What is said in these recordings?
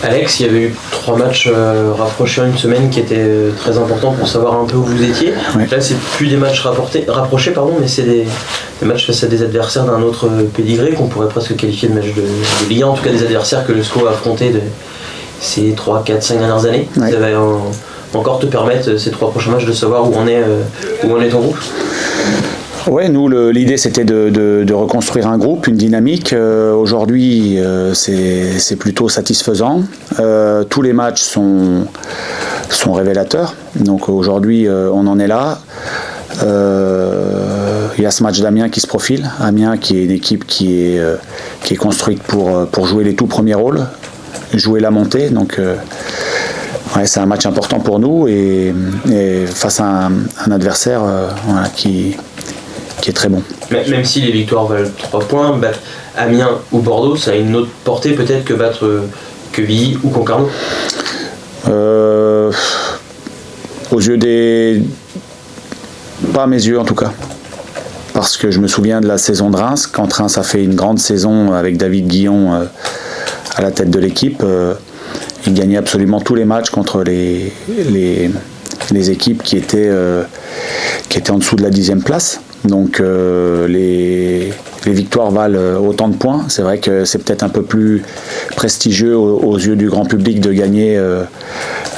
Alex, il y avait eu 3 matchs rapprochés en une semaine qui étaient très importants pour savoir un peu où vous étiez. Oui. Là, c'est plus des matchs rapprochés, mais c'est des matchs face à des adversaires d'un autre pédigré qu'on pourrait presque qualifier de match de Ligue 1, en tout cas des adversaires que le SCO a affrontés ces 3, 4, 5 dernières années. Oui. Ça va encore te permettre, ces 3 prochains matchs, de savoir où en est ton groupe. Ouais, nous l'idée c'était de reconstruire un groupe, une dynamique. Aujourd'hui, c'est plutôt satisfaisant. Tous les matchs sont révélateurs. Donc aujourd'hui, on en est là. Il y a ce match d'Amiens qui se profile. Amiens qui est une équipe qui est construite pour jouer les tout premiers rôles, jouer la montée. Donc ouais, c'est un match important pour nous et face à un adversaire qui est très bon. Même si les victoires valent 3 points, battre Amiens ou Bordeaux, ça a une autre portée peut-être que battre Quevilly ou Concarneau. Aux yeux des... Pas à mes yeux en tout cas. Parce que je me souviens de la saison de Reims, quand Reims a fait une grande saison avec David Guillon à la tête de l'équipe. Il gagnait absolument tous les matchs contre les équipes qui étaient en dessous de la 10e place. Donc les victoires valent autant de points. C'est vrai que c'est peut-être un peu plus prestigieux aux yeux du grand public de gagner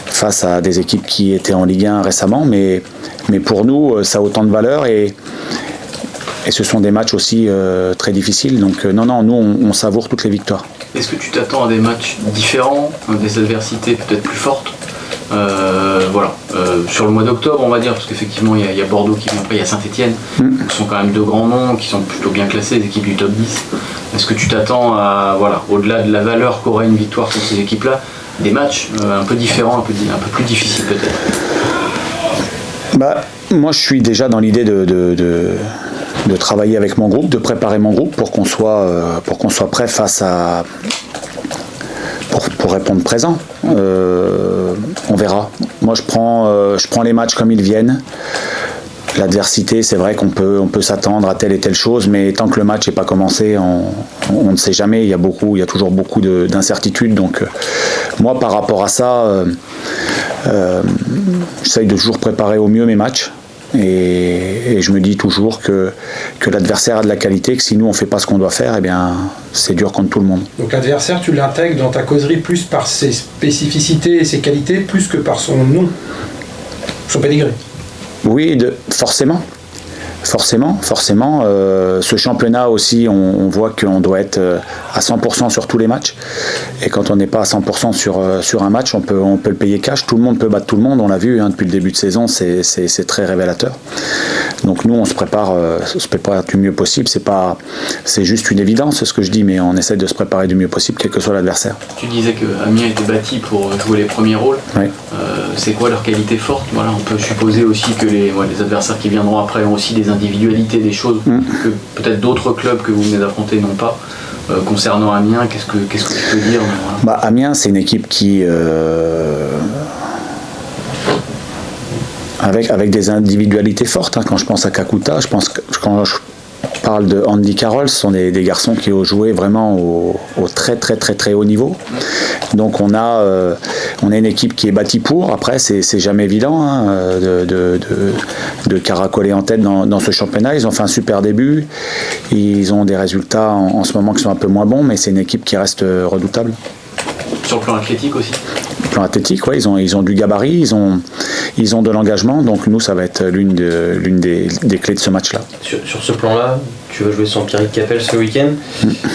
face à des équipes qui étaient en Ligue 1 récemment, mais pour nous ça a autant de valeur et ce sont des matchs aussi très difficiles. Donc non, nous on savoure toutes les victoires. Est-ce que tu t'attends à des matchs différents, des adversités peut-être plus fortes? Sur le mois d'octobre, on va dire, parce qu'effectivement il y a Bordeaux qui vient après, il y a Saint-Etienne, qui sont quand même 2 grands noms, qui sont plutôt bien classés, les équipes du top 10. Est-ce que tu t'attends à, au-delà de la valeur qu'aurait une victoire contre ces équipes-là, des matchs un peu différents, un peu plus difficiles peut-être? Moi je suis déjà dans l'idée de travailler avec mon groupe, de préparer mon groupe pour qu'on soit prêt face à... Pour répondre présent. On verra. Moi je prends les matchs comme ils viennent. L'adversité, c'est vrai qu'on peut s'attendre à telle et telle chose, mais tant que le match n'est pas commencé, on ne sait jamais. Il y a toujours beaucoup d'incertitudes. Donc moi par rapport à ça, j'essaye de toujours préparer au mieux mes matchs. Et je me dis toujours que l'adversaire a de la qualité, que si nous on fait pas ce qu'on doit faire, eh bien c'est dur contre tout le monde. Donc l'adversaire, tu l'intègres dans ta causerie plus par ses spécificités et ses qualités, plus que par son nom, son pédigré. Oui, forcément. Ce championnat aussi, on voit qu'on doit être à 100% sur tous les matchs. Et quand on n'est pas à 100% sur un match, on peut le payer cash. Tout le monde peut battre tout le monde, on l'a vu depuis le début de saison, c'est très révélateur. Donc nous, on se prépare du mieux possible. C'est juste une évidence ce que je dis, mais on essaie de se préparer du mieux possible, quel que soit l'adversaire. Tu disais que Amiens était bâti pour jouer les premiers rôles. Oui. C'est quoi leur qualité forte? On peut supposer aussi que les adversaires qui viendront après ont aussi des individualités, des choses que peut-être d'autres clubs que vous venez d'affronter n'ont pas. Concernant Amiens, qu'est-ce que tu peux dire? Amiens, c'est une équipe qui avec des individualités fortes. Quand je pense à Kakuta, quand je parle de Andy Carroll, ce sont des garçons qui ont joué vraiment au très très très très haut niveau. Donc on a une équipe qui est bâtie pour. Après c'est jamais évident de caracoler en tête dans ce championnat. Ils ont fait un super début. Ils ont des résultats en ce moment qui sont un peu moins bons, mais c'est une équipe qui reste redoutable. Sur le plan athlétique aussi? Le plan athlétique, oui, ils ont du gabarit, ils ont de l'engagement, donc nous ça va être l'une des clés de ce match-là. Sur ce plan-là, tu vas jouer sans Pierrick Capel ce week-end.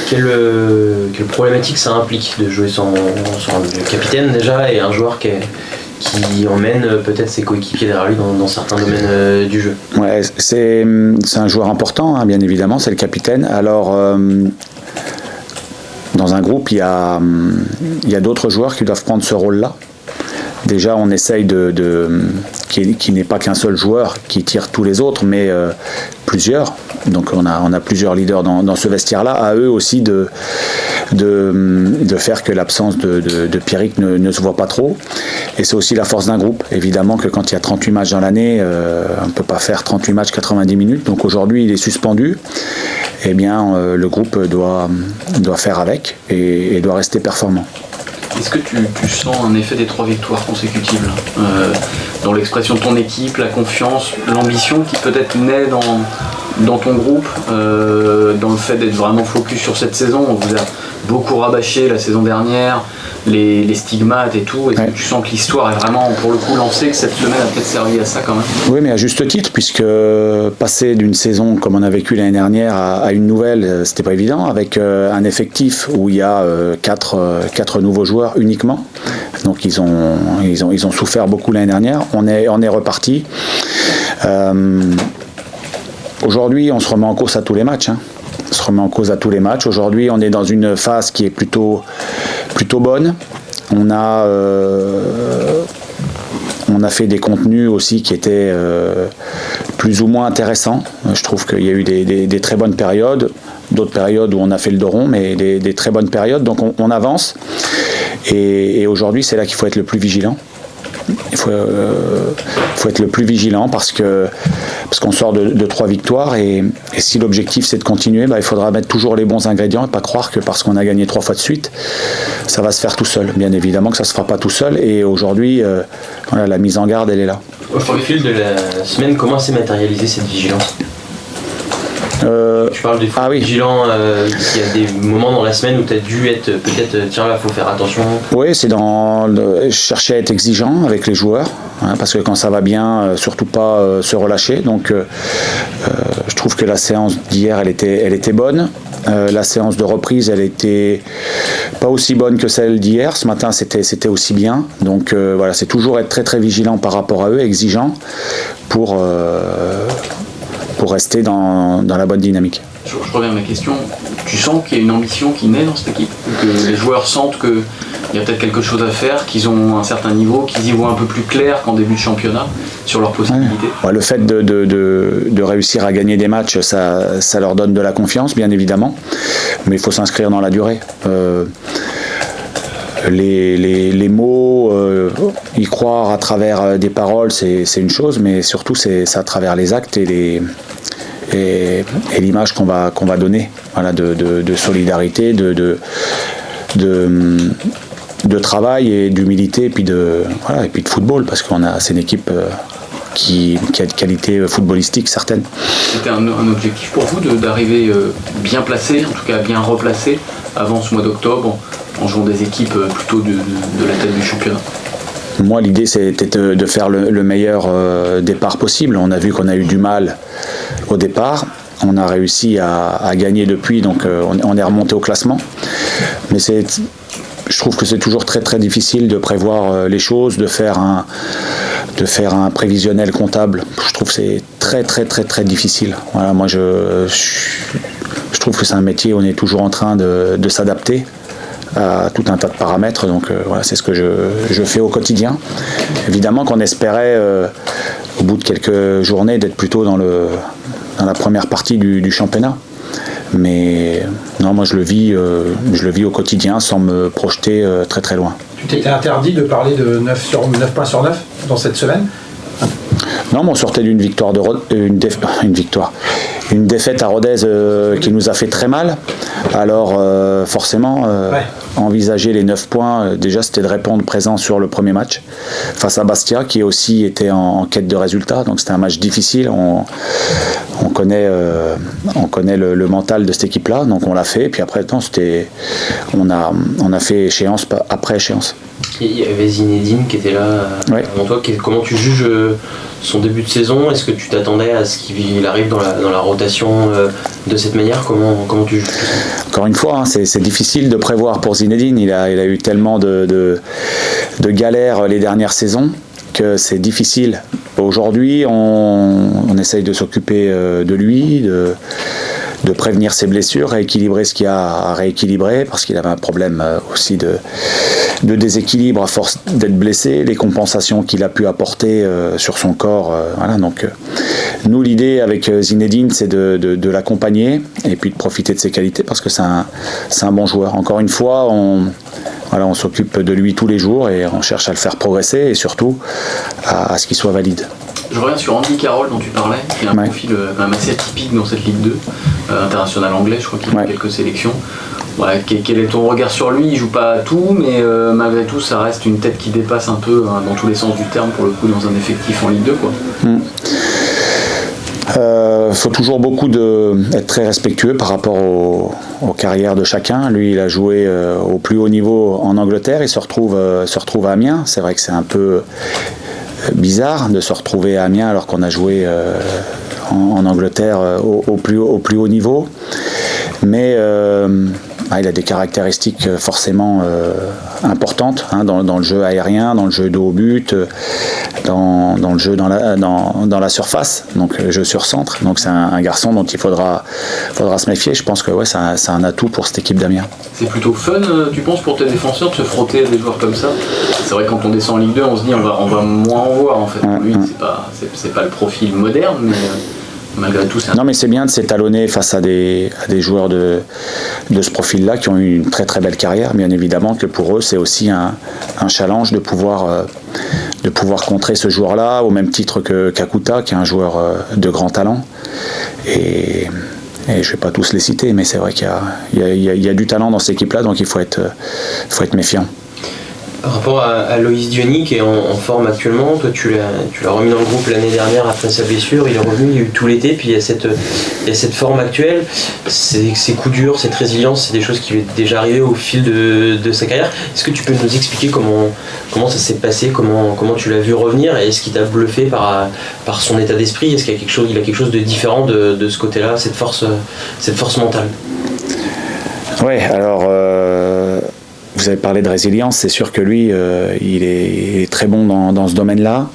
Quelle problématique ça implique de jouer sans le capitaine déjà et un joueur qui emmène peut-être ses coéquipiers derrière lui dans certains domaines du jeu? Ouais, c'est un joueur important, bien évidemment, c'est le capitaine. Alors dans un groupe, il y a d'autres joueurs qui doivent prendre ce rôle-là. Déjà, on essaye qu'il n'ait pas qu'un seul joueur qui tire tous les autres, mais plusieurs. Donc on a plusieurs leaders dans ce vestiaire-là. À eux aussi de faire que l'absence de Pierrick ne se voit pas trop. Et c'est aussi la force d'un groupe. Évidemment que quand il y a 38 matchs dans l'année, on ne peut pas faire 38 matchs 90 minutes. Donc aujourd'hui, il est suspendu. Eh bien, le groupe doit faire avec et doit rester performant. Est-ce que tu sens un effet des 3 victoires consécutives là, dans l'expression de ton équipe, la confiance, l'ambition qui peut-être naît dans ton groupe, dans le fait d'être vraiment focus sur cette saison? On vous a beaucoup rabâché la saison dernière, les stigmates et tout. Est-ce que tu sens que l'histoire est vraiment pour le coup lancée, que cette semaine a peut-être servi à ça quand même? Oui, mais à juste titre, puisque passer d'une saison comme on a vécu l'année dernière à une nouvelle, c'était pas évident, avec un effectif où il y a 4 nouveaux joueurs uniquement. Donc ils ont souffert beaucoup l'année dernière. On est reparti. Aujourd'hui, on se remet en cause à tous les matchs. On se remet en cause à tous les matchs. Aujourd'hui, on est dans une phase qui est plutôt bonne. On a fait des contenus aussi qui étaient plus ou moins intéressants. Je trouve qu'il y a eu des très bonnes périodes, d'autres périodes où on a fait le dos rond, mais des très bonnes périodes. Donc on avance. Et aujourd'hui, c'est là qu'il faut être le plus vigilant. Il faut être le plus vigilant parce qu'on sort de 3 victoires et si l'objectif c'est de continuer, il faudra mettre toujours les bons ingrédients et pas croire que parce qu'on a gagné 3 fois de suite, ça va se faire tout seul. Bien évidemment que ça se fera pas tout seul et aujourd'hui, la mise en garde elle est là. Au fil de la semaine, comment s'est matérialisée cette vigilance? Tu parles des fois vigilants, il y a des moments dans la semaine où tu as dû être peut-être, tiens là, faut faire attention. Oui, c'est chercher à être exigeant avec les joueurs, parce que quand ça va bien, surtout pas se relâcher. Donc je trouve que la séance d'hier, elle était bonne. La séance de reprise, elle était pas aussi bonne que celle d'hier. Ce matin, c'était aussi bien. Donc voilà, c'est toujours être très très vigilant par rapport à eux, exigeant pour rester dans la bonne dynamique. Je reviens à ma question. Tu sens qu'il y a une ambition qui naît dans cette équipe? Que les joueurs sentent qu'il y a peut-être quelque chose à faire, qu'ils ont un certain niveau, qu'ils y voient un peu plus clair qu'en début de championnat sur leurs possibilités? Ouais, le fait de réussir à gagner des matchs, ça leur donne de la confiance, bien évidemment. Mais il faut s'inscrire dans la durée. Les mots, y croire à travers des paroles, c'est une chose, mais surtout c'est à travers les actes et l'image qu'on va donner, voilà, de solidarité, de travail et d'humilité et puis de football, parce c'est une équipe qui a de qualité footballistique certaine. C'était un objectif pour vous d'arriver bien placé, en tout cas bien replacé avant ce mois d'octobre, en jouant des équipes plutôt de la tête du championnat? Moi, l'idée, c'était de faire le meilleur départ possible. On a vu qu'on a eu du mal au départ. On a réussi à gagner depuis, donc on est remonté au classement. Mais je trouve que c'est toujours très très difficile de prévoir les choses, de faire un prévisionnel comptable. Je trouve que c'est très très très très difficile. Voilà, moi, je trouve que c'est un métier où on est toujours en train de s'adapter à tout un tas de paramètres, donc voilà, c'est ce que je fais au quotidien. Évidemment qu'on espérait au bout de quelques journées d'être plutôt dans la première partie du championnat, mais non, moi je le vis au quotidien sans me projeter très très loin. Tu t'étais interdit de parler de 9 points sur 9 dans cette semaine? Non, mais on sortait d'une victoire une défaite à Rodez qui nous a fait très mal. Alors forcément, envisager les 9 points, déjà c'était de répondre présent sur le premier match face à Bastia, qui aussi était en quête de résultats. Donc c'était un match difficile. On connaît le mental de cette équipe-là, donc on l'a fait. Et puis après, on a fait échéance après échéance. Et il y avait Zinedine qui était là avant toi. Comment tu juges son début de saison? Est-ce que tu t'attendais à ce qu'il arrive dans la rotation de cette manière? Comment tu juges tout ça? Encore une fois, c'est difficile de prévoir pour Zinedine. Il a eu tellement de galères les dernières saisons que c'est difficile. Aujourd'hui, on essaye de s'occuper de lui, de prévenir ses blessures, rééquilibrer ce qu'il y a à rééquilibrer, parce qu'il avait un problème aussi de déséquilibre à force d'être blessé, les compensations qu'il a pu apporter sur son corps. Voilà, donc nous, l'idée avec Zinedine, c'est de l'accompagner et puis de profiter de ses qualités, parce que c'est un bon joueur. Encore une fois, on s'occupe de lui tous les jours et on cherche à le faire progresser et surtout à ce qu'il soit valide. Je reviens sur Andy Carroll dont tu parlais, qui a un profil quand même assez atypique dans cette Ligue 2, international anglais, je crois qu'il a quelques sélections. Ouais, quel est ton regard sur lui? Il joue pas à tout, mais malgré tout, ça reste une tête qui dépasse un peu dans tous les sens du terme, pour le coup, dans un effectif en Ligue 2, quoi. Faut toujours être très respectueux par rapport aux carrières de chacun. Lui, il a joué au plus haut niveau en Angleterre, il se retrouve à Amiens. C'est vrai que c'est un peu bizarre de se retrouver à Amiens alors qu'on a joué en Angleterre au plus haut niveau. Mais il a des caractéristiques forcément importantes dans le jeu aérien, dans le jeu de haut but, dans le jeu dans la surface, donc le jeu sur centre. Donc c'est un garçon dont il faudra se méfier. Je pense que c'est un atout pour cette équipe d'Amiens. C'est plutôt fun, tu penses, pour tes défenseurs de se frotter à des joueurs comme ça? C'est vrai que quand on descend en Ligue 2, on se dit on va moins en voir en fait. Lui, c'est pas le profil moderne, mais malgré tout, Non, mais c'est bien de s'étalonner face à des joueurs de ce profil-là qui ont eu une très très belle carrière. Bien évidemment que pour eux, c'est aussi un challenge de pouvoir contrer ce joueur-là, au même titre que Kakuta, qui est un joueur de grand talent. Et je ne vais pas tous les citer, mais c'est vrai qu'il y a du talent dans cette équipe-là, donc il faut être méfiant. Par rapport à Loïs Diony qui est en forme actuellement, toi tu l'as remis dans le groupe l'année dernière après sa blessure, il est revenu, il y a eu tout l'été, puis il y a cette forme actuelle, ces coups durs, cette résilience, c'est des choses qui lui est déjà arrivées au fil de sa carrière. Est-ce que tu peux nous expliquer comment ça s'est passé, comment tu l'as vu revenir, et est-ce qu'il t'a bluffé par son état d'esprit? Est-ce qu'il a quelque chose de différent de ce côté-là, cette force mentale? Ouais, alors vous avez parlé de résilience, c'est sûr que lui, il est très bon dans ce domaine-là.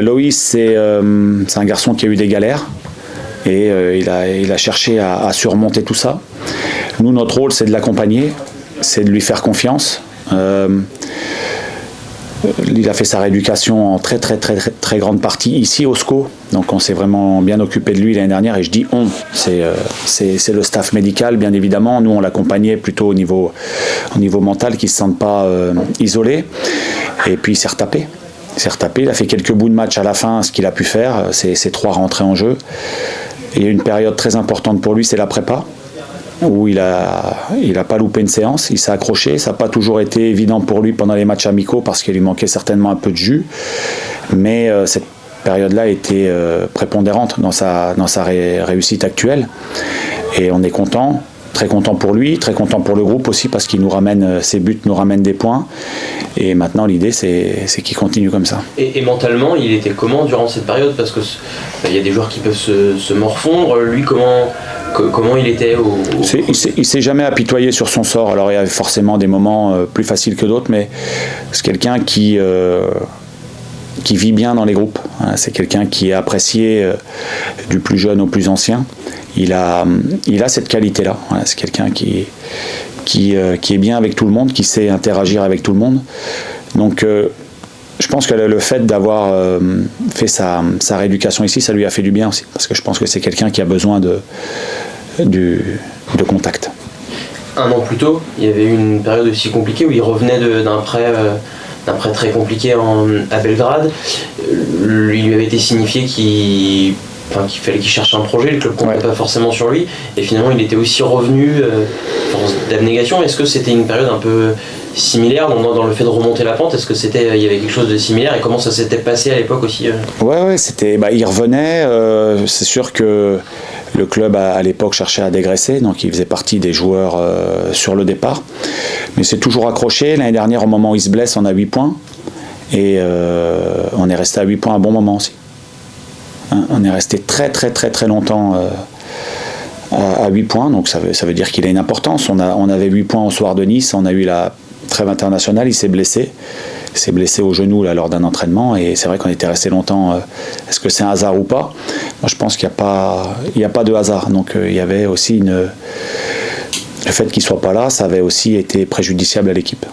Loïs, c'est un garçon qui a eu des galères et il a cherché à surmonter tout ça. Nous, notre rôle, c'est de l'accompagner, c'est de lui faire confiance. Il a fait sa rééducation en très très très très, très grande partie ici au SCO, donc on s'est vraiment bien occupé de lui l'année dernière, et je dis on, c'est le staff médical bien évidemment. Nous on l'accompagnait plutôt au niveau mental, qu'il ne se sente pas isolé, et puis il s'est retapé, il a fait quelques bouts de match à la fin, ce qu'il a pu faire, c'est 3 rentrées en jeu. Il y a une période très importante pour lui, c'est la prépa, où il a pas loupé une séance, il s'est accroché. Ça n'a pas toujours été évident pour lui pendant les matchs amicaux parce qu'il lui manquait certainement un peu de jus, mais cette période-là a été prépondérante dans sa réussite actuelle, et on est content, très content pour lui, très content pour le groupe aussi, parce qu'il nous ramène, ses buts nous ramènent des points, et maintenant l'idée c'est qu'il continue comme ça. Et mentalement, il était comment durant cette période? Parce que il y a des joueurs qui peuvent se morfondre. Lui, comment il était Il s'est jamais apitoyé sur son sort. Alors il y avait forcément des moments plus faciles que d'autres, mais c'est quelqu'un qui vit bien dans les groupes. C'est quelqu'un qui est apprécié du plus jeune au plus ancien. Il a cette qualité-là. C'est quelqu'un qui est bien avec tout le monde, qui sait interagir avec tout le monde. Donc je pense que le fait d'avoir fait sa rééducation ici, ça lui a fait du bien aussi, parce que je pense que c'est quelqu'un qui a besoin de contact. Un an plus tôt, il y avait eu une période aussi compliquée où il revenait d'un prêt très compliqué à Belgrade. Il lui avait été signifié qu'il fallait qu'il cherche un projet, le club ne comptait pas forcément sur lui, et finalement il était aussi revenu force d'abnégation. Est-ce que c'était une période un peu similaire dans le fait de remonter la pente? Est-ce que il y avait quelque chose de similaire, et comment ça s'était passé à l'époque aussi? Ouais, il revenait. C'est sûr que le club à l'époque cherchait à dégraisser, donc il faisait partie des joueurs sur le départ, mais c'est toujours accroché. L'année dernière, au moment où il se blesse, on a 8 points, et on est resté à 8 points à un bon moment aussi. On est resté très très très très longtemps à 8 points, donc ça veut dire qu'il a une importance. On avait 8 points au soir de Nice, on a eu la trêve internationale, il s'est blessé au genou là, lors d'un entraînement, et c'est vrai qu'on était resté longtemps. Est-ce que c'est un hasard ou pas? Moi je pense qu'il n'y a pas de hasard, donc il y avait aussi le fait qu'il ne soit pas là, ça avait aussi été préjudiciable à l'équipe.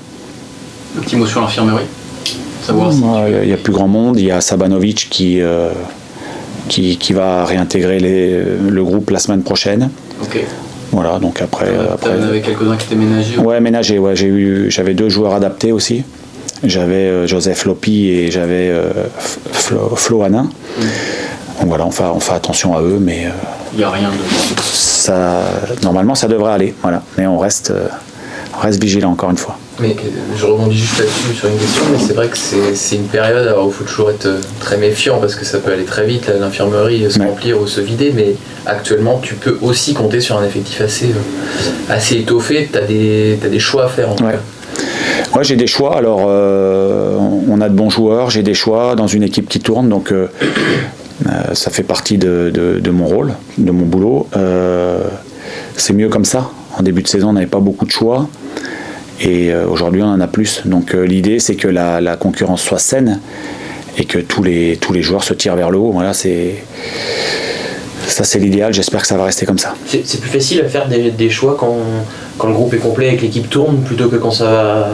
Un petit mot sur l'infirmerie, il n'y a plus grand monde. Il y a Sabanovic qui va réintégrer le groupe la semaine prochaine. Ok. Voilà, donc après. Tu en avais quelques-uns qui étaient ménagés? Ouais, ménagés. Ouais, j'avais 2 joueurs adaptés aussi. J'avais Joseph Lopi et j'avais Flo Hanin. voilà, on fait attention à eux, mais Il n'y a rien de. normalement ça devrait aller. Voilà. Mais on reste vigilant encore une fois. Mais je rebondis juste là-dessus sur une question, mais c'est vrai que c'est une période où il faut toujours être très méfiant parce que ça peut aller très vite, l'infirmerie se remplir ou se vider, mais actuellement tu peux aussi compter sur un effectif assez étoffé, tu as des choix à faire en tout cas. Ouais, j'ai des choix. Alors, on a de bons joueurs, j'ai des choix dans une équipe qui tourne, donc ça fait partie de mon rôle, de mon boulot. C'est mieux comme ça. En début de saison, on n'avait pas beaucoup de choix. Et aujourd'hui, on en a plus. Donc l'idée, c'est que la concurrence soit saine et que tous les joueurs se tirent vers le haut. Voilà, ça, c'est l'idéal. J'espère que ça va rester comme ça. C'est plus facile à faire des choix quand le groupe est complet et que l'équipe tourne plutôt que quand ça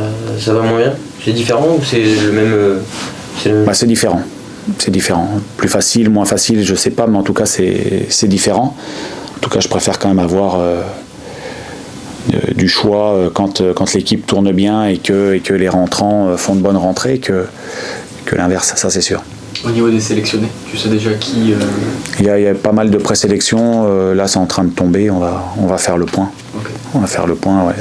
va moins bien. C'est différent ou c'est le même C'est différent. C'est différent. Plus facile, moins facile, je sais pas, mais en tout cas, c'est différent. En tout cas, je préfère quand même avoir du choix quand l'équipe tourne bien et que les rentrants font de bonnes rentrées que l'inverse, ça c'est sûr. Au niveau des sélectionnés, tu sais déjà qui Il y a pas mal de présélections, là c'est en train de tomber, on va faire le point. Okay. On va faire le point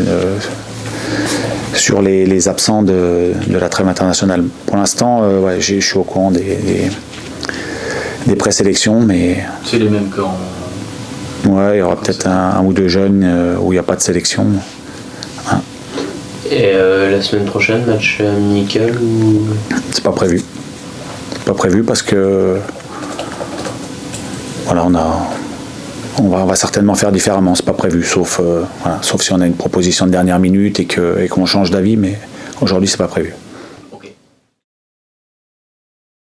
sur les absents de la trêve internationale. Pour l'instant, je suis au courant des présélections, mais... C'est les mêmes qu'en... Ouais, il y aura peut-être un ou deux jeunes où il n'y a pas de sélection. Et la semaine prochaine, match amical ou... C'est pas prévu. Pas prévu parce que voilà, on va certainement faire différemment. C'est pas prévu, sauf si on a une proposition de dernière minute et qu'on change d'avis, mais aujourd'hui c'est pas prévu.